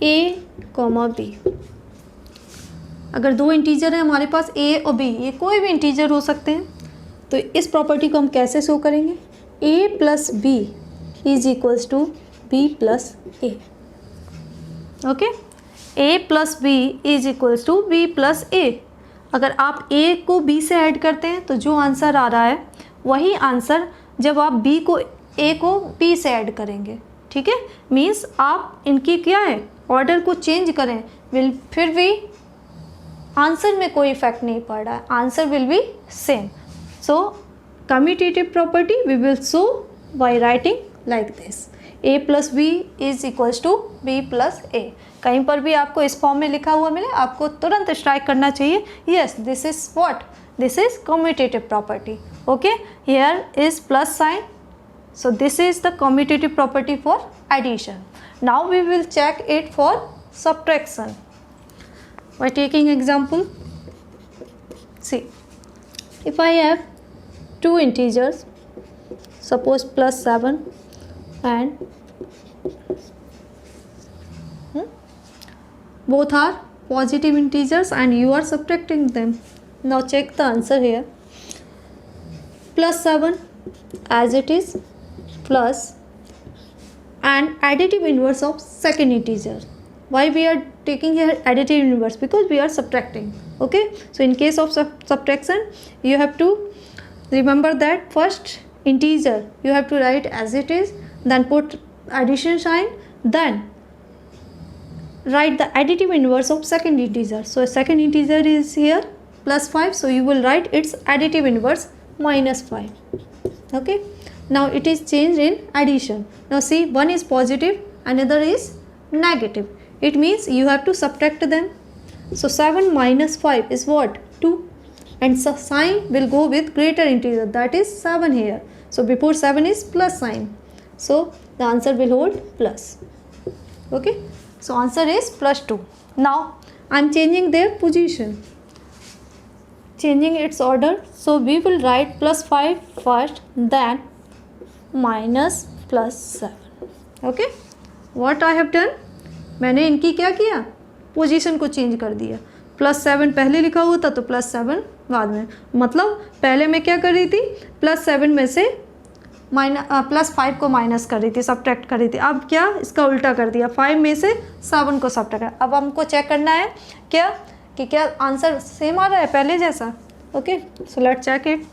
a comma b, अगर दो integer है हमारे पास a और b, ये कोई भी इंटीजर हो सकते हैं, तो इस प्रॉपर्टी को हम कैसे शो करेंगे? a plus B is equals to b plus A. Okay, a plus B is equals to b plus A. अगर आप a को b से ऐड करते हैं तो जो आंसर आ रहा है वही आंसर जब आप b को a को b से ऐड करेंगे। ठीक है, मीन्स आप इनकी क्या है, ऑर्डर को चेंज करें, विल फिर भी आंसर में कोई इफेक्ट नहीं पड़ रहा है, answer will be same. So commutative property we will show by writing like this, a plus B is equals to B plus A. कहीं पर भी आपको इस फॉर्म में लिखा हुआ मिले, आपको तुरंत स्ट्राइक करना चाहिए, yes this is what, this is commutative property. Okay, here is plus sign, so this is the commutative property for addition. Now we will check it for subtraction by taking example. See, if I have two integers, suppose plus 7 and both are positive integers and you are subtracting them. Now check the answer here. Plus 7 as it is, plus and additive inverse of second integer. Why we are taking here additive inverse? Because we are subtracting. Okay, so in case of subtraction you have to remember that first integer you have to write as it is, then put addition sign, then write the additive inverse of second integer. So second integer is here plus 5, so you will write its additive inverse minus 5. Okay, now it is changed in addition. Now see, one is positive, another is negative. It means you have to subtract them. So 7 minus 5 is what? 2, and so sign will go with greater integer, that is 7 here. So before 7 is plus sign, so the answer will hold plus. Okay, so answer is plus 2. Now I am changing their position, changing its order. So we will write plus 5 first, then minus plus 7. Okay, what I have done, मैंने इनकी क्या किया, position को change कर दिया। Plus 7 पहले लिखा हुआ था तो प्लस 7 बाद में, मतलब पहले मैं क्या कर रही थी, प्लस 7 में से प्लस 5 को माइनस कर रही थी, सब्ट्रैक्ट कर रही थी। अब क्या, इसका उल्टा कर दिया, 5 में से 7 को सब्ट्रैक्ट। अब हमको चेक करना है क्या कि क्या आंसर सेम आ रहा है पहले जैसा। Okay, so let's check it.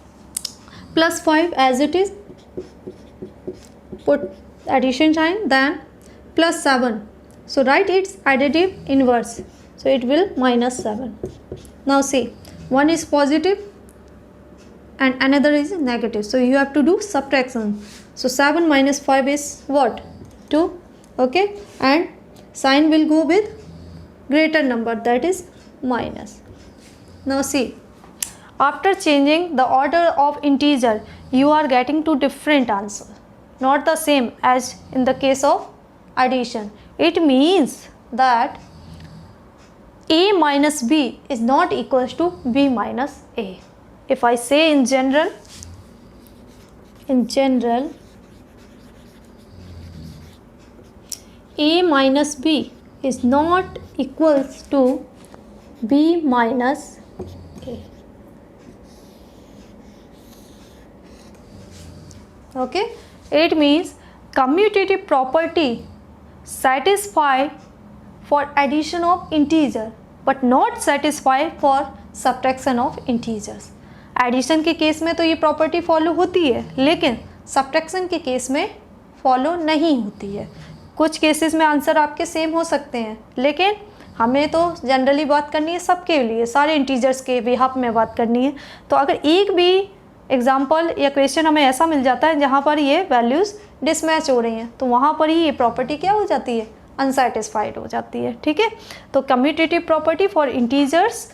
Plus 5 as it is, put addition sign, then plus 7, so write its additive inverse, so it will minus 7. Now see, one is positive, and another is negative, so you have to do subtraction. So 7 minus 5 is what? 2. Okay, and sign will go with greater number, that is minus. Now see, after changing the order of integer, you are getting two different answers, not the same as in the case of addition. It means that a minus b is not equals to b minus a. If I say in general, a minus b is not equals to b minus a. Okay, it means commutative property satisfy for addition of integer but not satisfy for subtraction of integers. Addition के case में तो ये property follow होती है, लेकिन subtraction के case में follow नहीं होती है. कुछ केसेस में आंसर आपके सेम हो सकते हैं, लेकिन हमें तो जनरली बात करनी है सबके लिए, सारे इंटीजर्स के बिहाफ में बात करनी है. तो अगर एक भी एग्जाम्पल या क्वेश्चन हमें ऐसा मिल जाता है जहाँ पर ये वैल्यूज़ डिसमैच हो रही हैं, तो वहाँ पर ही ये प्रॉपर्टी क्या हो जाती है? अनसेटिस्फाइड हो जाती है. ठीक है, तो commutative property for integers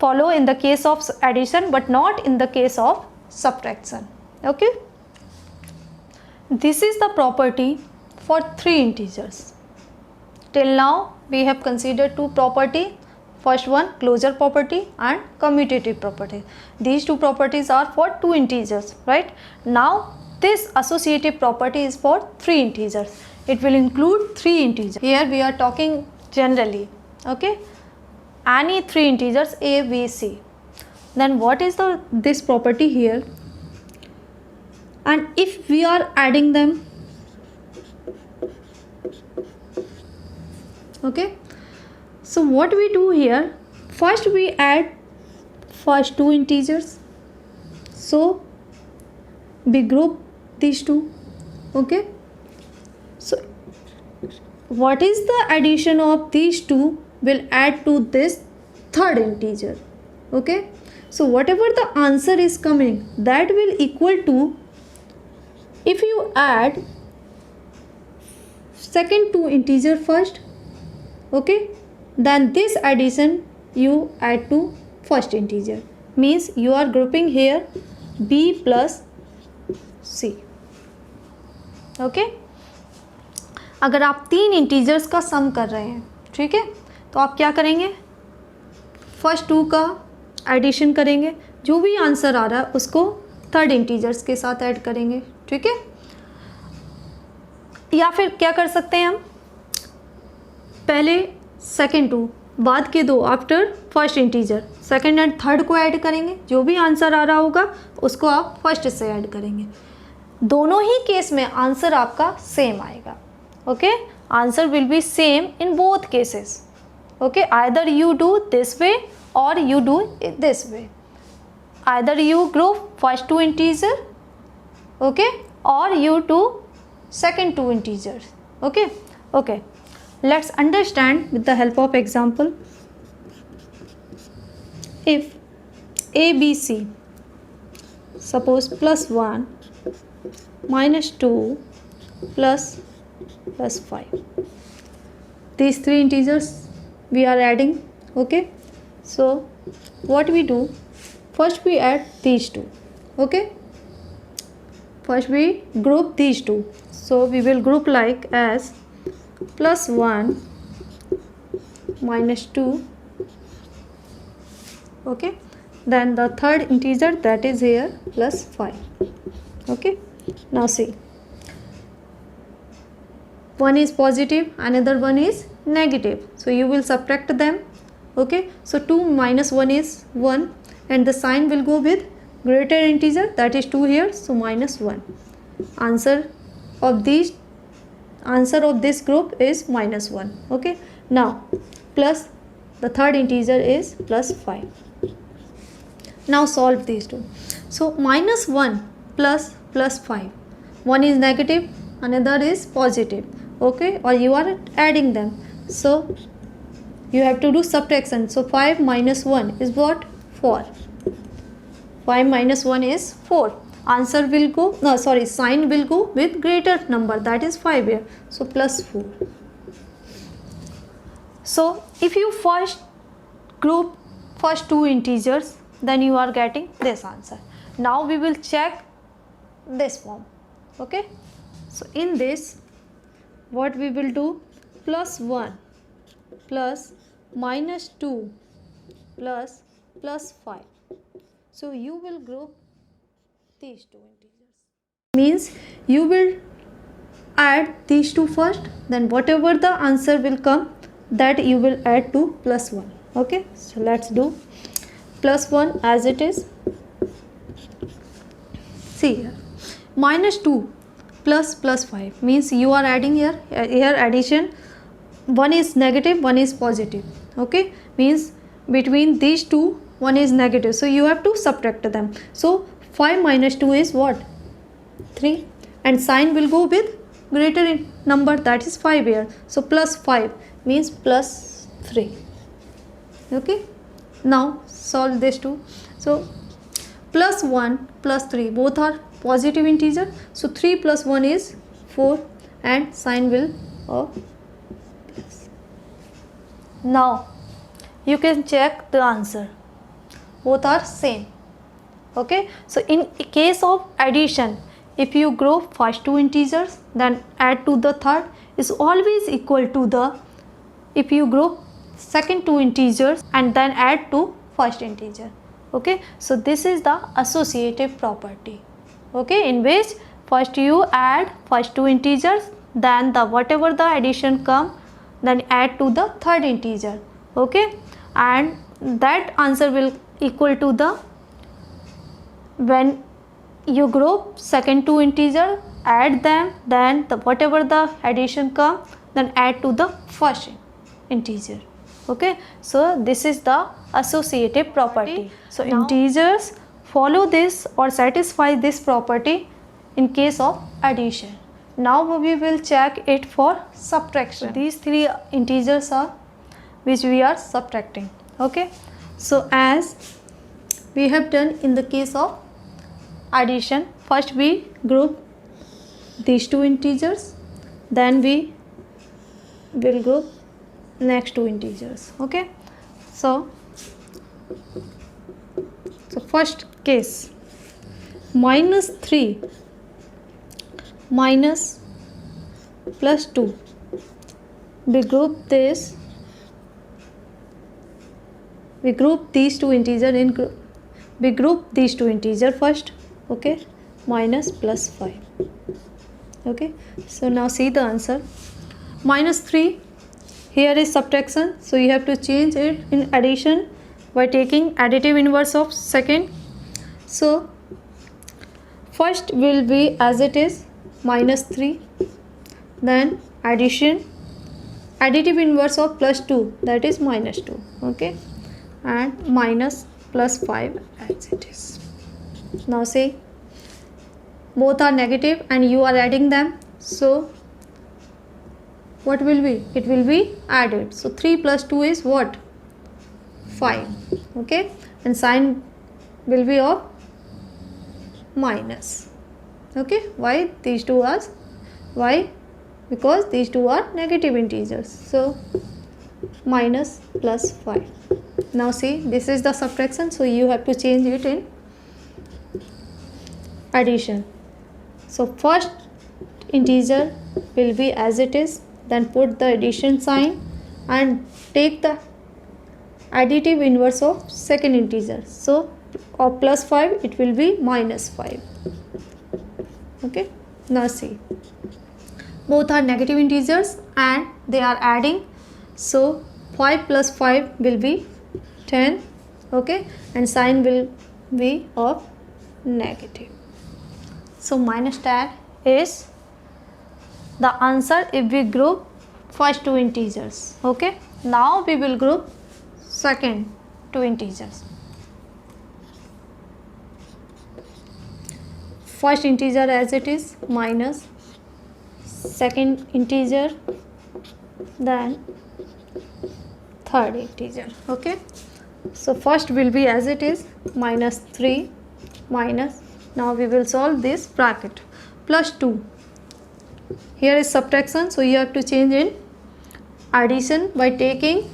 follow in the case of addition but not in the case of subtraction. Okay, this is the property for three integers. Till now we have considered two property. First one, closure property and commutative property. These two properties are for two integers, right? Now this associative property is for three integers. It will include three integers. Here we are talking generally. Okay, any three integers a, b, c. Then what is this property here? And if we are adding them, okay, so what we do here, first we add first two integers, so we group these two. Okay, so what is the addition of these two will add to this third integer. Okay, so whatever the answer is coming, that will equal to, if you add second two integer first, okay, then this addition you add to first integer, means you are grouping here b plus c. okay, अगर आप तीन integers का सम कर रहे हैं, ठीक है, तो आप क्या करेंगे? फर्स्ट टू का एडिशन करेंगे, जो भी आंसर आ रहा है उसको थर्ड इंटीजर्स के साथ ऐड करेंगे. ठीक है, या फिर क्या कर सकते हैं हम, पहले सेकंड टू, बाद के दो after first integer, second and third को ऐड करेंगे, जो भी आंसर आ रहा होगा उसको आप फर्स्ट से ऐड करेंगे. दोनों ही केस में आंसर आपका सेम आएगा. Okay, answer will be same in both cases. Okay, either you do this way or you do it this way. Either you group first two integer, okay, or you do second two integers. Okay, okay, let's understand with the help of example. If a, b, c, suppose plus 1 minus 2 plus 5, these three integers we are adding. Okay, so what we do, first we add these two. Okay, first we group these two, so we will group like as plus 1 minus 2. Okay, then the third integer, that is here plus 5. Okay, now see, one is positive, another one is negative, so you will subtract them. Okay, so 2 minus 1 is 1 and the sign will go with greater integer, that is 2 here, so minus 1. Answer of this group is minus 1. Okay, now plus the third integer is plus 5. Now solve these two. So minus 1 plus 5, one is negative, another is positive. Okay, or you are adding them, so you have to do subtraction. So 5 minus 1 is what? 4. 5 minus 1 is 4. Answer will go, no sorry, sign will go with greater number, that is 5 here. So plus 4. So if you first group first two integers, then you are getting this answer. Now we will check this form. Okay, so in this what we will do, plus 1 plus minus 2 plus 5. So you will group these two integers, means you will add these two first, then whatever the answer will come, that you will add to plus 1. Okay, so let's do plus 1 as it is. See here, minus 2 plus 5 means you are adding here addition, one is negative, one is positive. Okay, means between these two one is negative, so you have to subtract them. So 5 minus 2 is what, 3, and sign will go with greater number, that is 5 here. So plus 5 means plus 3. Okay, now solve this two. So plus 1 plus 3 both are positive integer, so 3 plus 1 is 4 and sign will of plus. Now you can check the answer, both are same. Okay, so in case of addition, if you group first two integers then add to the third, is always equal to the, if you group second two integers and then add to first integer. Okay, so this is the associative property. Okay, in which first you add first two integers, then the whatever the addition come, then add to the third integer. Okay, and that answer will equal to the, when you group second two integer, add them, then the whatever the addition come, then add to the first integer. Okay, so this is the associative property. So now integers follow this or satisfy this property in case of addition. Now we will check it for subtraction. So these three integers are which we are subtracting. Okay, so as we have done in the case of addition, first we group these two integers, then we will group next two integers. Okay, so first case, minus 3 minus plus 2, we group this, we group these two integer in we group these two integer first. Okay, minus plus 5. Okay, so now see the answer, minus 3, here is subtraction, so you have to change it in addition by taking additive inverse of second. So first will be as it is, minus 3, then addition, additive inverse of plus 2, that is minus 2. Okay, and minus plus 5 as it is. Now say both are negative and you are adding them, so what will be, it will be added. So 3 plus 2 is what, 5. Okay, and sign will be of minus. Okay, why these two are, why, because these two are negative integers, so minus plus 5. Now see, this is the subtraction, so you have to change it in addition. So first integer will be as it is, then put the addition sign and take the additive inverse of second integer, so of plus 5 it will be minus 5. Okay, now see, both are negative integers and they are adding, so 5 plus 5 will be 10. Okay, and sign will be of negative. So minus tag is the answer if we group first two integers. Okay, now we will group second two integers. First integer as it is, minus second integer, then third integer. Okay, so first will be as it is, minus 3 minus. Now we will solve this bracket. Plus 2. Here is subtraction, so you have to change in addition by taking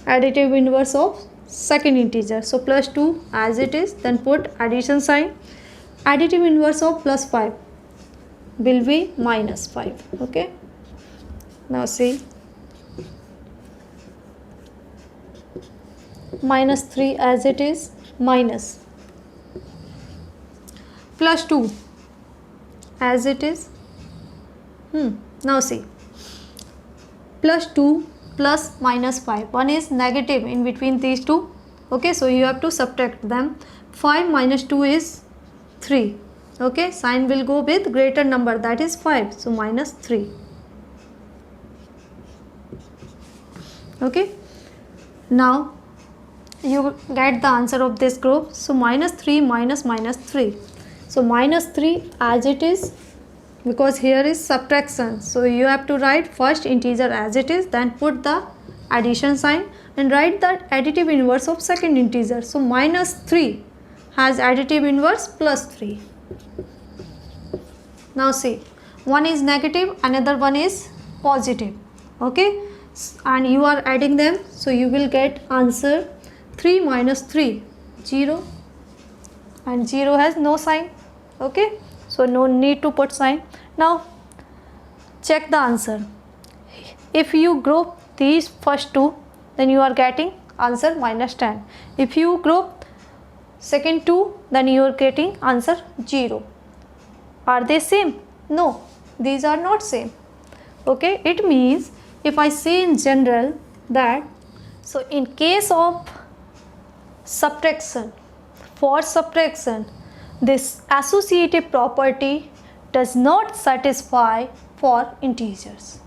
additive inverse of second integer. So plus 2 as it is, then put addition sign. Additive inverse of plus 5 will be minus 5. Okay. Now see, minus 3 as it is, minus plus 2 as it is. Now see, plus 2 plus minus 5, one is negative in between these two. Okay, so you have to subtract them. 5 minus 2 is 3. Okay, sign will go with greater number, that is 5, so minus 3. Okay, now you get the answer of this group. So minus 3 minus minus 3, so minus 3 as it is, because here is subtraction, so you have to write first integer as it is, then put the addition sign and write the additive inverse of second integer. So minus 3 has additive inverse plus 3. Now see, one is negative, another one is positive. Okay, and you are adding them, so you will get answer 3 minus 3, 0, and 0 has no sign. Okay, so no need to put sign. Now check the answer. If you group these first two, then you are getting answer minus 10. If you group second two, then you are getting answer 0. Are they same? No, these are not same. Okay, it means if I say in general that, so in case of subtraction, for subtraction, this associative property does not satisfy for integers.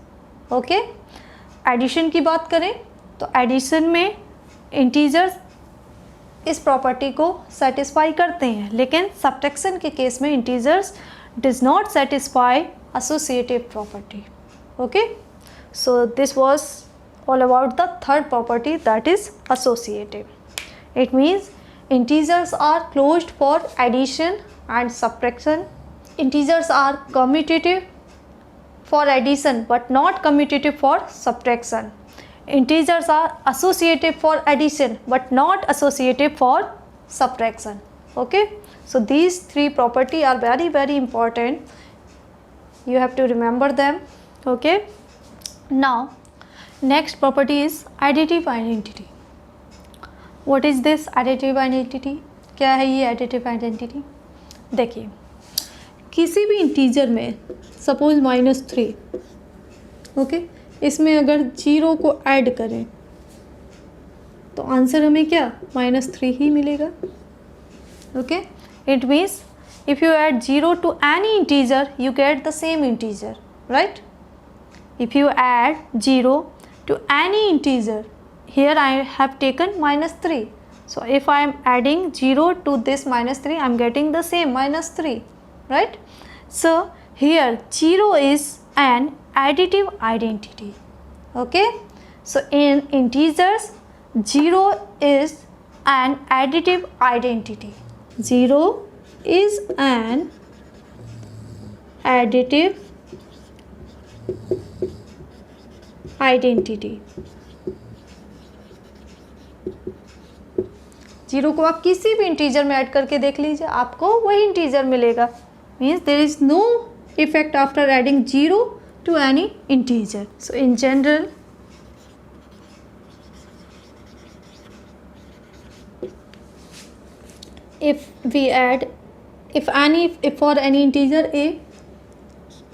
Okay, addition की बात करें तो addition में integers इस property को satisfy करते हैं, लेकिन सब्ट्रैक्शन के केस में integers does not satisfy associative property. Okay, so this was all about the third property, that is associative. It means integers are closed for addition and subtraction. Integers are commutative for addition but not commutative for subtraction. Integers are associative for addition but not associative for subtraction. Okay, so these three property are very very important. You have to remember them. Okay, now next property is additive identity. What is this additive identity? क्या है ये additive identity? देखिए, किसी भी integer में suppose -3, okay, इसमें अगर 0 को ऐड करें तो आंसर हमें क्या -3 ही मिलेगा. Okay, it means if you add 0 to any integer you get the same integer, right? If you add 0 to any integer, here I have taken -3, so if I am adding 0 to this -3 I am getting the same -3, right? So here 0 is an additive identity. Okay, so in integers 0 is an additive identity. 0 is an additive identity. 0 को आप किसी भी integer में add करके देख लीजिए, आपको वही इंटीजर मिलेगा. Means there is no effect after adding 0 to any integer. So in general if we add, if for any integer a,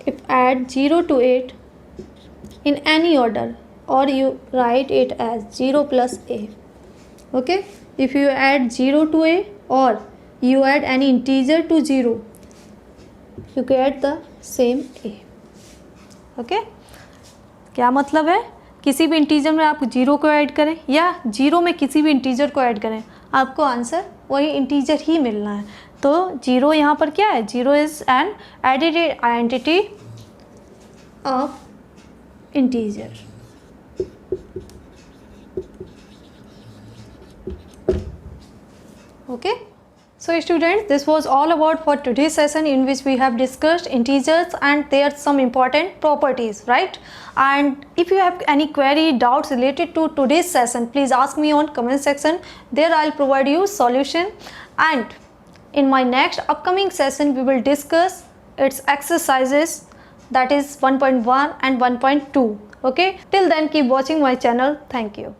if add 0 to 8 in any order, or you write it as 0 plus a. Okay, if you add 0 to a or you add any integer to 0 you get the same a. Okay, क्या मतलब है, किसी भी integer में आप 0 को add करें या 0 में किसी भी इंटीजर को ऐड करें, आपको आंसर वही इंटीजर ही मिलना है. तो 0 यहाँ पर क्या है, 0 is an additive identity of integer. Okay, So students, this was all about for today's session, in which we have discussed integers and their some important properties, right? And if you have any query, doubts related to today's session, please ask me on comment section. There I'll provide you solution. And in my next upcoming session, we will discuss its exercises, that is 1.1 and 1.2. Okay, till then keep watching my channel. Thank you.